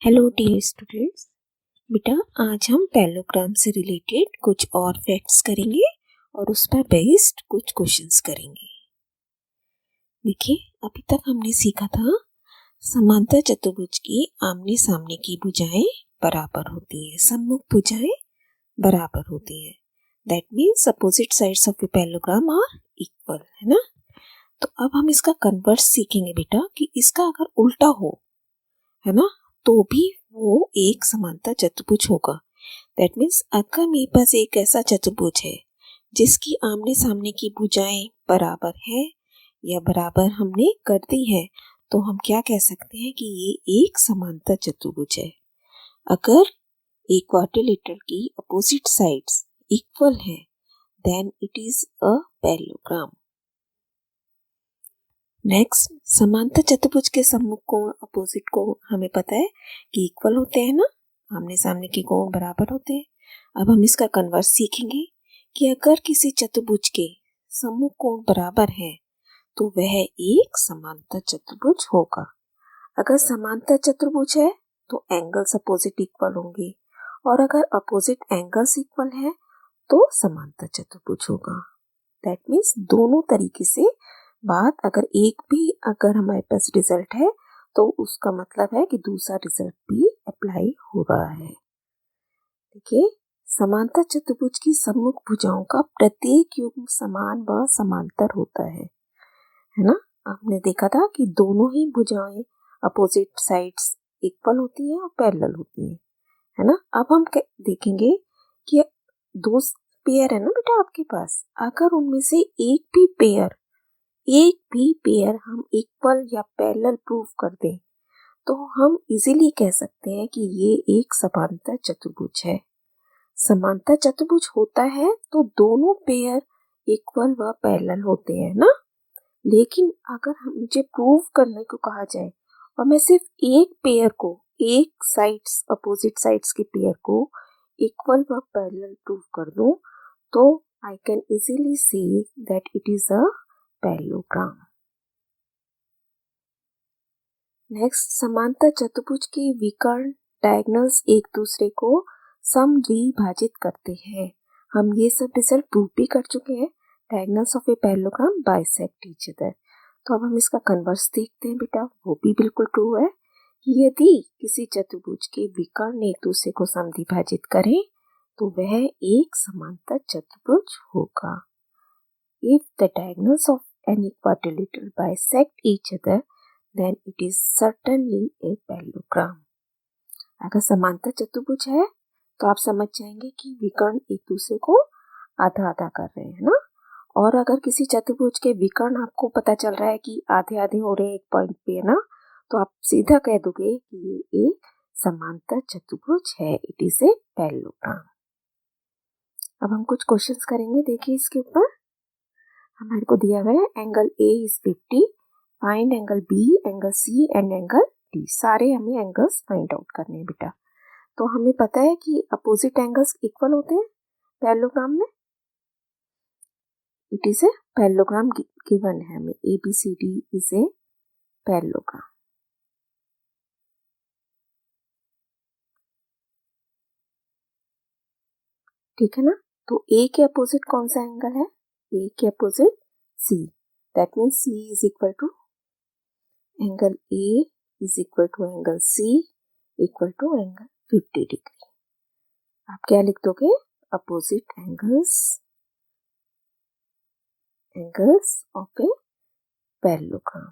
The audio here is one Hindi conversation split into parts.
Hello dear students. बेटा आज हम पैरेललोग्राम से रिलेटेड कुछ और फैक्ट्स करेंगे और उस पर बेस्ड कुछ क्वेश्चंस करेंगे। देखिए अभी तक हमने सीखा था समांतर चतुर्भुज की आमने सामने की भुजाएं बराबर होती हैं, सम्मुख भुजाएं बराबर होती हैं। That means opposite sides of a parallelogram are equal, है ना। तो अब हम इसका कन्वर्स सीखेंगे बेटा कि इसका अगर उल्टा हो, है ना, तो भी वो एक समांतर चतुर्भुज होगा। दैट मीन्स अगर मेरे पास एक ऐसा चतुर्भुज है जिसकी आमने सामने की भुजाएं बराबर है या बराबर हमने कर दी है, तो हम क्या कह सकते हैं कि ये एक समांतर चतुर्भुज है। अगर एक क्वाड्रिलेटरल की अपोजिट साइड्स इक्वल है then it is a parallelogram. Next, समांतर चतुर्भुज के सम्मुख कोण अपोजिट कोण हमें पता है कि इक्वल होते हैं ना, आमने सामने के कोण बराबर होते हैं। अब हम इसका कन्वर्स सीखेंगे कि अगर किसी चतुर्भुज के सम्मुख कोण बराबर है तो वह एक समांतर चतुर्भुज होगा। अगर समांतर चतुर्भुज है तो एंगल्स अपोजिट इक्वल होंगे और अगर अपोजिट एंगल्स इक्वल है तो समांतर चतुर्भुज होगा। दैट मीन्स दोनों तरीके से बात, अगर हमारे पास रिजल्ट है तो उसका मतलब है कि दूसरा रिजल्ट भी अप्लाई हो रहा है। देखिए, समांतर चतुर्भुज की सम्मुख भुजाओं का प्रत्येक युग्म समान व समांतर होता है ना। हमने देखा था कि दोनों ही भुजाएं अपोजिट साइड्स इक्वल होती हैं और पैरेलल होती हैं, है ना। अब हम देखेंगे कि दो पेयर है ना बेटा आपके पास, अगर उनमें से एक भी पेयर हम इक्वल या पैरेलल प्रूव कर दें तो हम इजीली कह सकते हैं कि ये एक समांतर चतुर्भुज है। समांतर चतुर्भुज होता है तो दोनों पेयर इक्वल व पैरेलल होते हैं ना। लेकिन अगर मुझे प्रूव करने को कहा जाए और मैं सिर्फ एक पेयर को, एक साइड्स अपोजिट साइड्स के पेयर को इक्वल व पैरेलल प्रूव कर दूं तो I can easily say that it is a parallelogram. Next, समांतर चतुर्भुज के विकर्ण डायगोनल्स एक दूसरे को समद्विभाजित करते हैं। हम ये सब रिजल्ट प्रूव भी कर चुके हैं। Diagonals of a parallelogram bisect each other. तो अब हम इसका कन्वर्स देखते हैं बेटा, वो भी बिल्कुल ट्रू है कि यदि किसी चतुर्भुज के विकर्ण एक दूसरे को समद्विभाजित करें तो वह एक समांतर चतुर्भुज होगा। If the diagonals of any quadrilateral bisect each other, then it is certainly a parallelogram. अगर समांतर चतुर्भुज है तो आप समझ जाएंगे कि विकर्ण एक दूसरे को आधा आधा कर रहे हैं ना। और अगर किसी चतुर्भुज के विकर्ण आपको पता चल रहा है कि आधे आधे हो रहे हैं एक पॉइंट पे, है ना, तो आप सीधा कह दोगे कि ये एक समांतर चतुर्भुज है, इट इज ए पैरेललोग्राम। अब हम कुछ क्वेश्चंस करेंगे, देखिए इसके ऊपर हमारे को दिया हुआ है angle A is 50, find angle B, angle C and angle D. सारे हमें एंगल्स फाइंड आउट करने हैं बेटा। तो हमें पता है कि अपोजिट एंगल्स इक्वल होते हैं पैरेललोग्राम में। It is a parallelogram given है हमें, A B C D is a parallelogram. ठीक है ना। तो ए के अपोजिट कौन सा एंगल है? ए के opposite C, that means C is equal to angle A is equal to angle C equal to angle 50 degree. आप क्या लिख दोगे? Opposite angles of a parallelogram.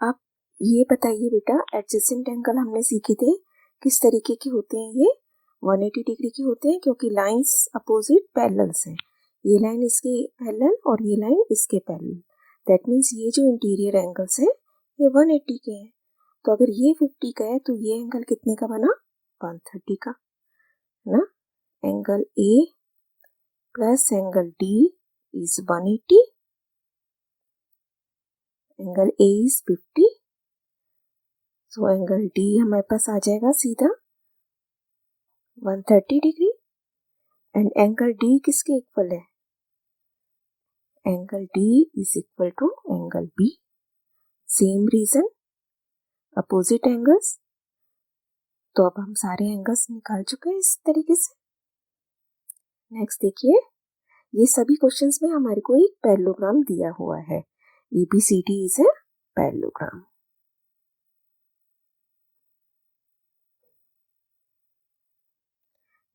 आप ये बताइए बेटा, एडजेसेंट एंगल हमने सीखे थे किस तरीके के होते हैं? ये 180 डिग्री के होते हैं क्योंकि लाइंस अपोजिट पैरेलल्स हैं। ये लाइन इसके पैरेलल और ये लाइन इसके पैरेलल, दैट मीन्स ये जो इंटीरियर एंगल्स हैं ये 180 के हैं। तो अगर ये 50 का है तो ये एंगल कितने का बना? 130 का, है ना। Angle A plus angle D is 180, angle A is 50, so angle D हमारे पास आ जाएगा सीधा 130 डिग्री। एंड एंगल डी किसके इक्वल है? Angle D is equal to angle B. Same reason, opposite angles. तो अब हम सारे एंगल्स निकाल चुके हैं इस तरीके से। नेक्स्ट देखिए, ये सभी क्वेश्चंस में हमारे को एक पैरेललोग्राम दिया हुआ है। ABCD is a parallelogram.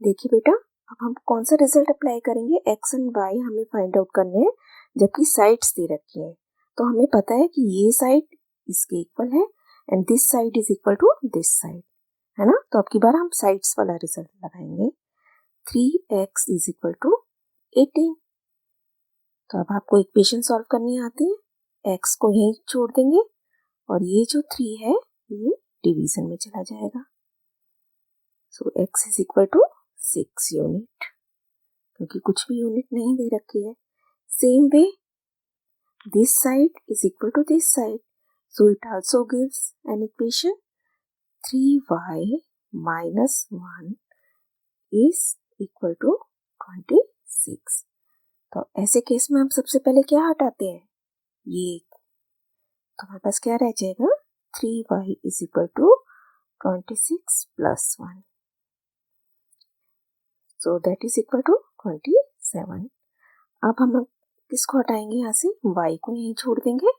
देखिए बेटा, अब हम कौन सा रिजल्ट अप्लाई करेंगे, x एंड y हमें फाइंड आउट करने हैं, जबकि साइड्स दे रखी हैं। तो हमें पता है कि ये साइड इसके इक्वल है and this side is equal to this side, है ना। तो अब की बार हम साइड्स वाला रिजल्ट लगाएंगे। 3x is equal to 18। तो अब आपको इक्वेशन सॉल्व करनी आती है। x को यहीं छोड़ देंगे और ये जो 3 है ये डिवीजन में चला जाएगा। So x is equal to 6 unit, क्योंकि कुछ भी यूनिट नहीं दे रखी है। Same way this side is equal to this side, so it also gives an equation 3y minus 1 is equal to 26। तो ऐसे केस में हम सबसे पहले क्या हटाते हैं, ये। तो हमारे पास क्या रह जाएगा, 3y is equal to 26 plus 1, so that is equal to 27। अब हम किसको हटाएंगे, यहाँ से y को यहीं छोड़ देंगे।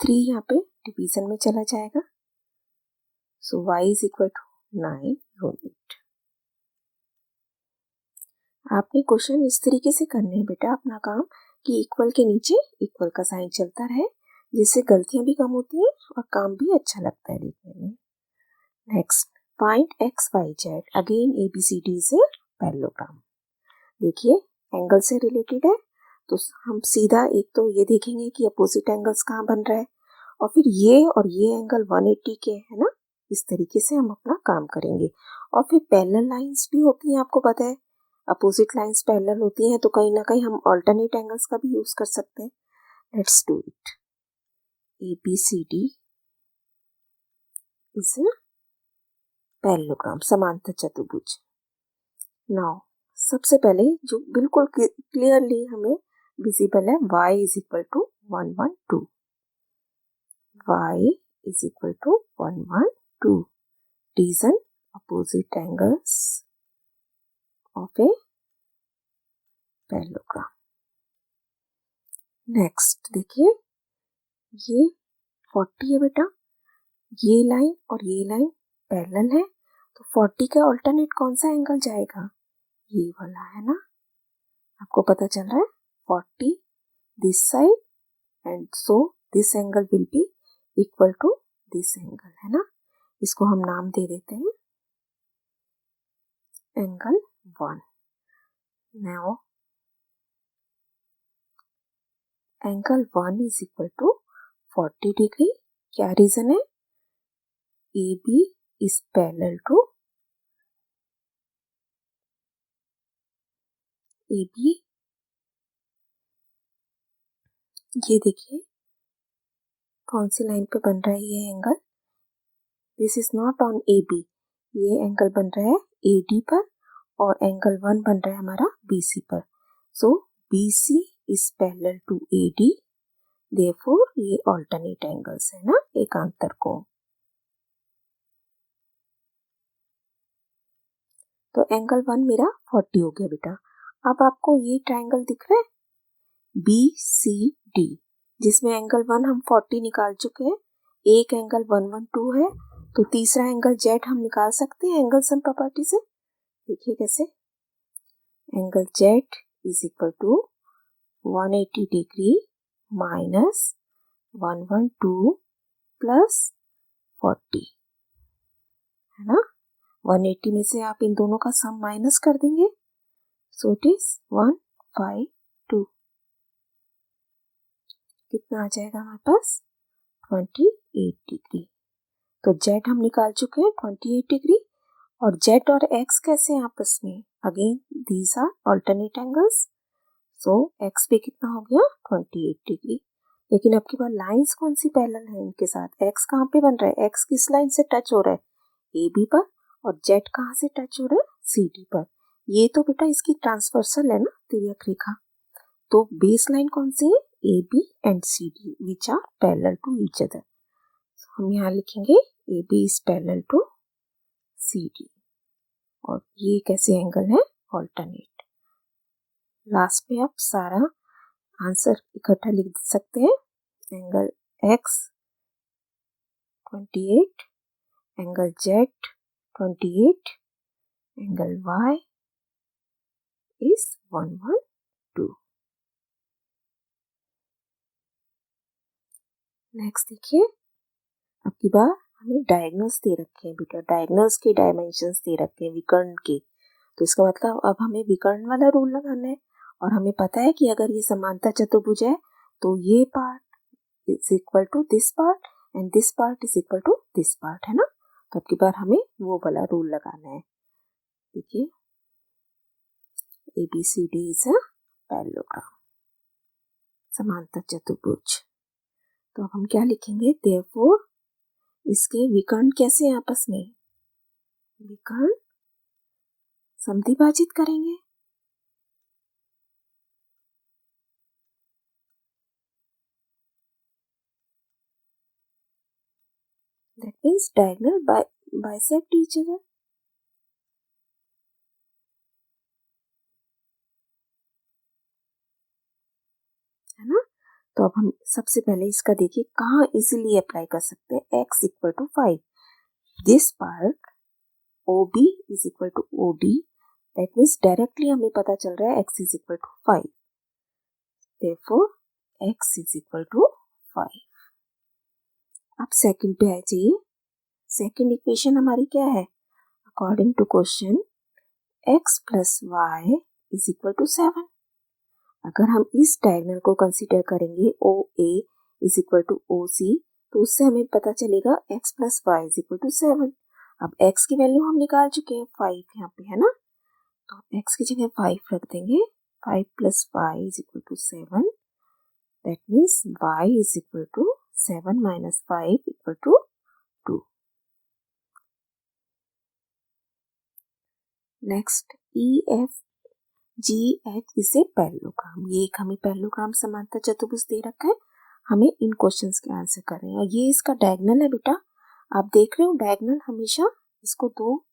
3 यहाँ पे डिवीजन में चला जाएगा, so y is equal to 9 unit. आपने क्वेश्चन इस तरीके से करने हैं बेटा अपना काम, कि इक्वल के नीचे इक्वल का साइन चलता रहे, जिससे गलतियां भी कम होती हैं और काम भी अच्छा लगता है देखने में। Next, find x y z, again ABCD is a parallelogram. देखिए, एंगल से रिलेटेड है, तो हम सीधा एक तो ये देखेंगे कि अपोजिट एंगल्स कहाँ बन रहा है, और फिर ये और ये एंगल 180 के है ना, इस तरीके से हम अपना काम करेंगे। और फिर पैरेलल लाइंस भी होती हैं, आपको पता है अपोजिट लाइंस पैरेलल होती हैं, तो कहीं ना कहीं हम अल्टरनेट एंगल्स का भी यूज कर सकते हैं। Let's do it. ABCD is a parallelogram, समांतर चतुर्भुज। नाउ सबसे पहले जो बिल्कुल क्लियरली हमें विजिबल है, y is equal to 112, y is equal to 112, reason opposite angles of a parallelogram। Next देखिए, ये 40 है बेटा, ये लाइन और ये लाइन पैरेलल है, तो 40 का अल्टरनेट कौन सा एंगल जाएगा, ये वाला, है ना। आपको पता चल रहा है 40 this side, and so this angle will be equal to this angle, है ना। इसको हम नाम दे देते हैं angle 1। Now angle 1 is equal to 40 degree. क्या रीजन है, AB is parallel to AB। ये देखिए कौन सी लाइन पे बन रहा है ये angle, this is not on AB, ये एंगल बन रहा है AD पर, और एंगल 1 बन रहा है हमारा BC पर। So BC is parallel to AD, therefore ये अल्टरनेट एंगल्स है ना, एकांतर कोण। तो एंगल 1 मेरा 40 हो गया बेटा। अब आपको ये ट्राइंगल दिख रहा है BCD, जिसमें एंगल 1 हम 40 निकाल चुके हैं, एक एंगल 112 है, तो तीसरा एंगल Z हम निकाल सकते हैं एंगल सम प्रॉपर्टी से। देखिए कैसे, angle Z is equal to 180 degree minus 112 plus 40, है ना। 180 में से आप इन दोनों का सम माइनस कर देंगे, सो इट इज 152। कितना आ जाएगा हमारे पास, 28 डिग्री। तो Z हम निकाल चुके हैं 28 डिग्री, और Z और X कैसे हैं आपस में, again these are alternate angles, so X पे कितना हो गया 28 डिग्री। लेकिन अब की बार लाइंस कौन सी पैरेलल है इनके साथ, X कहाँ पे बन रहा है, X किस लाइन से टच हो रहा है AB पर, और Z कहाँ से टच हो रहा है CD पर। ये तो बेटा इसकी ट्रांसवर्सल है ना, तिर्यक रेखा। तो बेस लाइन कौन सी है, AB and CD which are parallel to each other. हम यहाँ लिखेंगे A B is parallel to C D, और ये कैसे एंगल है, ऑल्टरनेट। लास्ट में आप सारा आंसर इकट्ठा लिख सकते हैं। Angle x 28, angle z 28, angle y is 112। Next देखिए, अब की बार हमें डायगोनल्स दे रखे हैं बेटा, डायगोनल्स के डायमेंशंस दे रखे हैं विकर्ण के। तो इसका मतलब अब हमें विकर्ण वाला रूल लगाना है, और हमें पता है कि अगर ये समांतर चतुर्भुज है तो ये part is equal to this part and this part is equal to this part, है ना। तो अब की बार हमें वो वाला रूल लगाना है। देखिए, ABCD इज अ पैरेललोग्राम, समांतर चतुर्भुज। तो अब हम क्या लिखेंगे, देयरफॉर इसके विकर्ण कैसे हैं आपस में, विकर्ण समद्विभाजित करेंगे। That means diagonal bisect each other. है ना। तो अब हम सबसे पहले इसका देखिए कहाँ इजीली अप्लाई कर सकते हैं। x equal to 5, this part OB is equal to OD, that means directly हमें पता चल रहा है x is equal to 5, therefore x is equal to 5। अब सेकंड पे आ जाइए। सेकंड इक्वेशन हमारी क्या है, according to question x plus y is equal to 7। अगर हम इस डायगोनल को कंसीडर करेंगे OA is equal to OC, तो उससे हमें पता चलेगा x plus y is equal to 7। अब x की वैल्यू हम निकाल चुके हैं 5 यहाँ पे, है ना। तो x की जगह 5 रख देंगे। 5 plus y is equal to 7, that means y is equal to 7 minus 5 equal to 2। Next EFGH is a parallelogram. ये एक हमें पैरेललोग्राम समांतर चतुर्भुज दे रखा है, हमें इन क्वेश्चंस के आंसर करने हैं। ये इसका डायगोनल है बेटा, आप देख रहे हो डायगोनल हमेशा इसको दो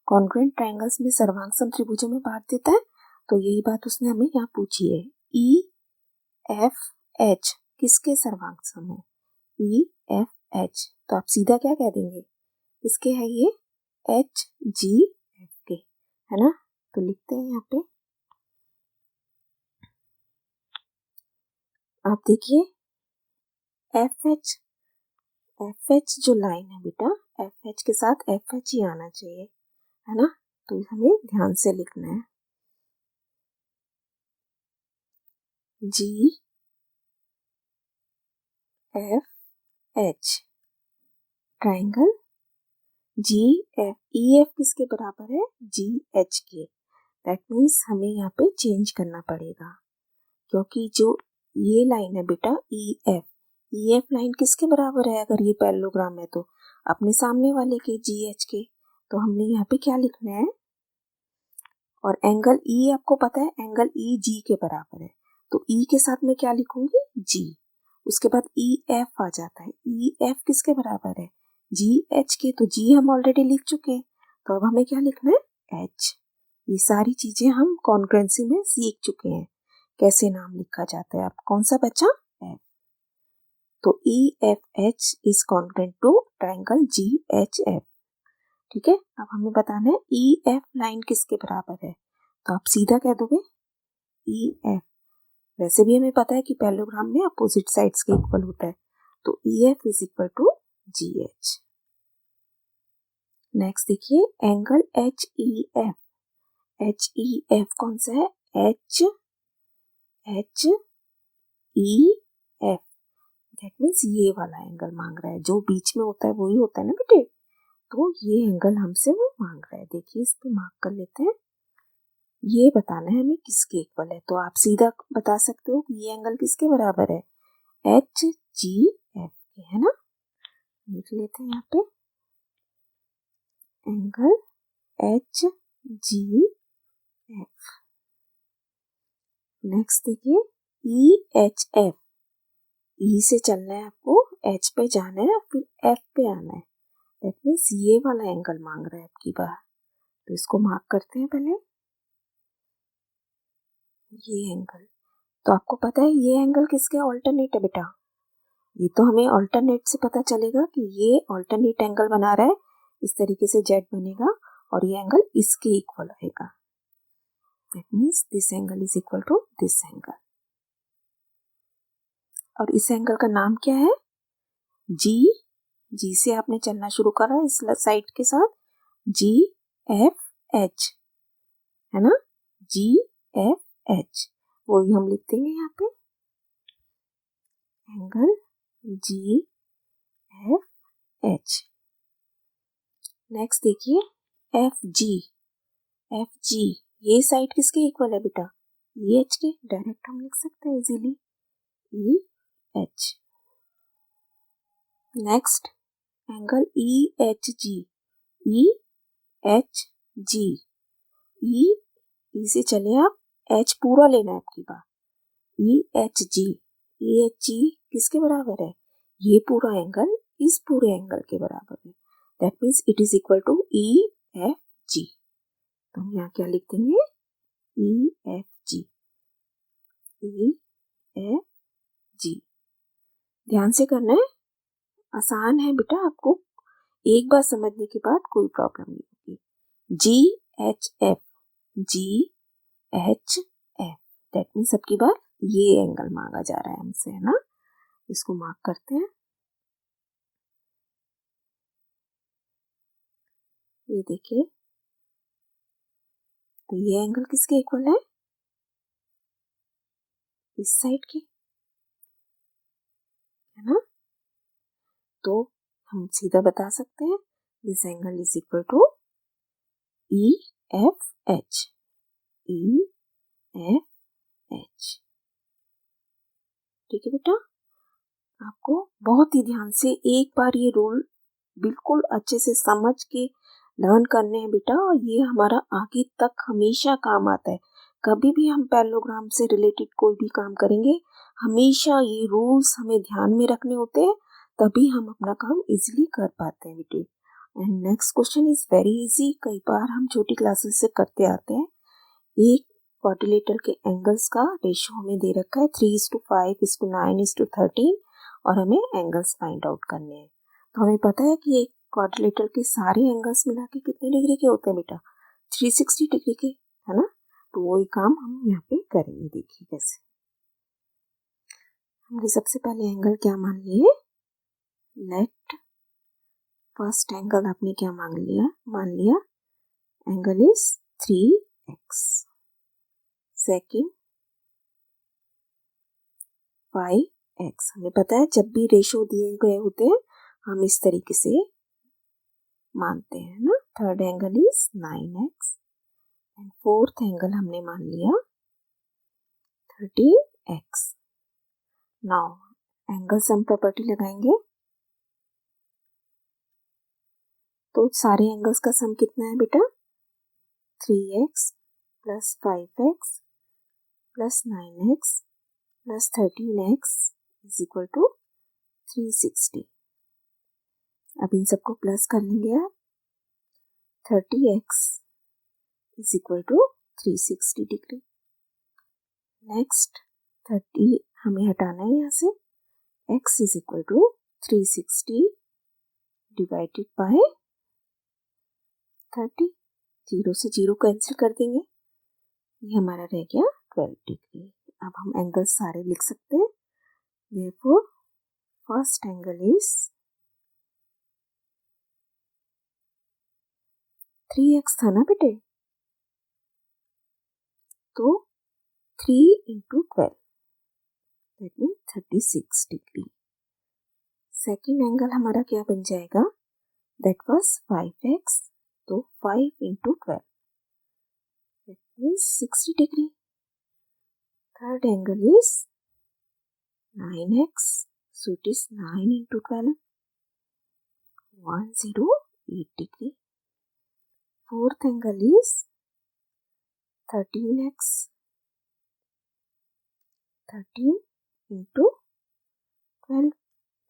कॉन्ग्रुएंट ट्रायंगल्स में सर्वांग समत्रिभुजों में बांट देता है। तो यही बात उसने हमें यहाँ पूछी है। EFH किसके सर्वांग सम है, EFH, तो आप सीधा क्या कह देंगे, किसके है ये, HGF के, है ना। तो लिखते हैं यहाँ पे, आप देखिए FH जो लाइन है बेटा, FH के साथ FH ही आना चाहिए, है ना। तो हमें ध्यान से लिखना है, GFH ट्राइंगल EF किसके बराबर है, GH के। दैट मीन्स हमें यहाँ पे चेंज करना पड़ेगा, क्योंकि जो ये लाइन है बेटा EF लाइन किसके बराबर है, अगर ये पैरेललोग्राम है तो अपने सामने वाले के GH के। तो हमने यहाँ पे क्या लिखना है, और एंगल E आपको पता है एंगल EG के बराबर है, तो E के साथ में क्या लिखूंगी, G। उसके बाद EF आ जाता है, EF किसके बराबर है, GH के। तो G हम ऑलरेडी लिख चुके हैं, तो अब हमें क्या लिखना है, H। ये सारी चीजें हम कॉन्ग्रुएंसी में सीख चुके हैं, कैसे नाम लिखा जाता है। अब कौन सा बचा, F। तो EFH is congruent to triangle GHF। ठीक है, अब हमें बताना है EF लाइन किसके बराबर है, तो आप सीधा कह दोगे EF। वैसे भी हमें पता है कि पैरेललोग्राम में अपोजिट साइड्स के इक्वल होता है, तो EF is equal to GH। Next देखिए एंगल HEF कौन सा है, HEF, दैट मीन्स ये वाला एंगल मांग रहा है, जो बीच में होता है वही होता है ना बेटे। तो ये एंगल हमसे वो मांग रहा है, देखिए इस पे मार्क कर लेते हैं। ये बताना है हमें किसके इक्वल है, तो आप सीधा बता सकते हो कि ये एंगल किसके बराबर है, HGF के, है ना। लिख लेते हैं यहाँ पे एंगल HGF। नेक्स्ट देखिए EHF, E से चलना है आपको, H पे जाना है फिर F पे आना है, दैट मीन्स ये वाला एंगल मांग रहा है आपकी बार, तो इसको मार्क करते हैं पहले। ये एंगल, तो आपको पता है ये एंगल किसके ऑल्टरनेट है बेटा? ये तो हमें ऑल्टरनेट से पता चलेगा कि ये ऑल्टरनेट एंगल बना रहा है, इस तरीके से जेड बनेगा और ये एंगल इसके इक्वल रहेगा। That means this angle is equal to this angle, और इस एंगल का नाम क्या है? जी। जी से आपने चलना शुरू करा इस साइड के साथ, जी एफ एच, है ना? जी एफ एच, वही हम लिख देंगे यहाँ पे, angle G F H. Next देखिए एफ जी। एफ जी ये साइड किसके इक्वल है बेटा? ई एच के, डायरेक्ट हम लिख सकते हैं easily, E H. Next angle E H G. E H G, E से चले आप, एच पूरा लेना है आपकी बात, ई एच जी। ई एच जी किसके बराबर है? ये पूरा एंगल इस पूरे एंगल के बराबर है, that means it is equal to E F G. तो हम यहाँ क्या लिख देंगे? E F G, E F G. ध्यान से करना है, आसान है बेटा, आपको एक बार समझने के बाद कोई प्रॉब्लम नहीं होगी। जी H F, ji H F, that means सबकी बार ये एंगल मांगा जा रहा है हमसे, है ना? इसको मार्क करते हैं। ये देखिए, तो ये एंगल किसके इक्वल है? इस साइड की, है ना? तो हम सीधा बता सकते हैं this angle is equal to E F H, E F H. ठीक है बेटा, आपको बहुत ही ध्यान से एक बार ये रूल बिल्कुल अच्छे से समझ के लर्न करने हैं बेटा, और ये हमारा आगे तक हमेशा काम आता है। कभी भी हम पैरेललोग्राम से रिलेटेड कोई भी काम करेंगे, हमेशा ये रूल्स हमें ध्यान में रखने होते हैं, तभी हम अपना काम इजीली कर पाते हैं बेटे। And next question is very easy, कई बार हम छोटी क्लासेस से करते आते हैं। एक क्वाड्रिलेटरल के एंगल्स का रेशियो हमें दे रखा है 3:5:9:13, और हमें एंगल्स फाइंड आउट करने हैं। तो हमें पता है कि एक क्वाड्रिलेटरल के सारे एंगल्स मिला के कितने डिग्री के होते हैं बेटा? 360 डिग्री के, है ना? तो वही काम हम यहाँ पे करेंगे, देखिए कैसे। हमने सबसे पहले एंगल क्या मान लिए? लेट फर्स्ट एंगल आपने क्या मान लिया angle is 3x। Second 5x। हमें पता है जब भी रेशो दिए गए होते हैं हम इस तरीके से मानते हैं ना। Third angle is 9x, and fourth angle हमने मान लिया 13x। Now angle sum property लगाएंगे, तो सारे एंगल्स का सम कितना है बेटा? 3x plus 5x plus 9x plus 13x is equal to 360। अब इन सबको प्लस कर लेंगे आप, 30x is equal to 360 degree. Next 30 हमें हटाना है यहाँ से, x is equal to 360 divided by 30। Zero से जीरो कैंसिल कर देंगे, ये हमारा रह गया 12 डिग्री। अब हम एंगल सारे लिख सकते हैं। Therefore, first angle is 3x था ना बेटे, तो 3 into 12 that mean 36 degree. Second angle हमारा क्या बन जाएगा? दैट वाज 5x, तो 5 into 12 that mean 60 degree. Third angle is 9x, so it is 9 into 12, 108 degree. Fourth angle is 13x, 13 into 12,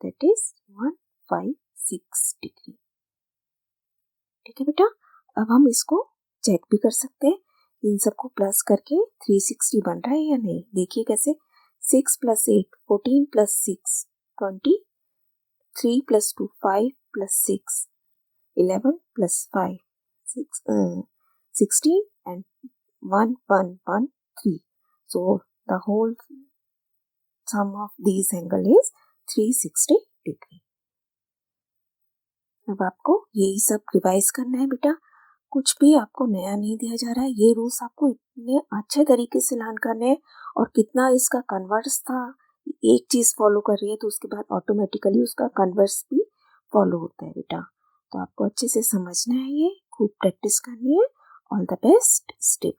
that is 156 degree. ठीक है बेटा, अब हम इसको चेक भी कर सकते हैं, इन सबको प्लस करके 360 बन रहा है या नहीं। देखिए कैसे, 6 + 8 14 + 6 20, 3 + 2 5 + 6 11 + 5 16 and 1 1 1 3. So the whole sum of these angle is 360 degree. अब आपको यही सब रिवाइज करना है बेटा, कुछ भी आपको नया नहीं दिया जा रहा है, ये रूल्स आपको इतने अच्छे तरीके से लर्न करने हैं और कितना इसका कन्वर्स था, एक चीज़ फॉलो कर रही है तो उसके बाद ऑटोमेटिकली उसका कन्वर्स भी फॉलो होता है बेटा। तो आपको अच्छे से समझना है, ये खूब प्रैक्टिस करनी है। All the best, stay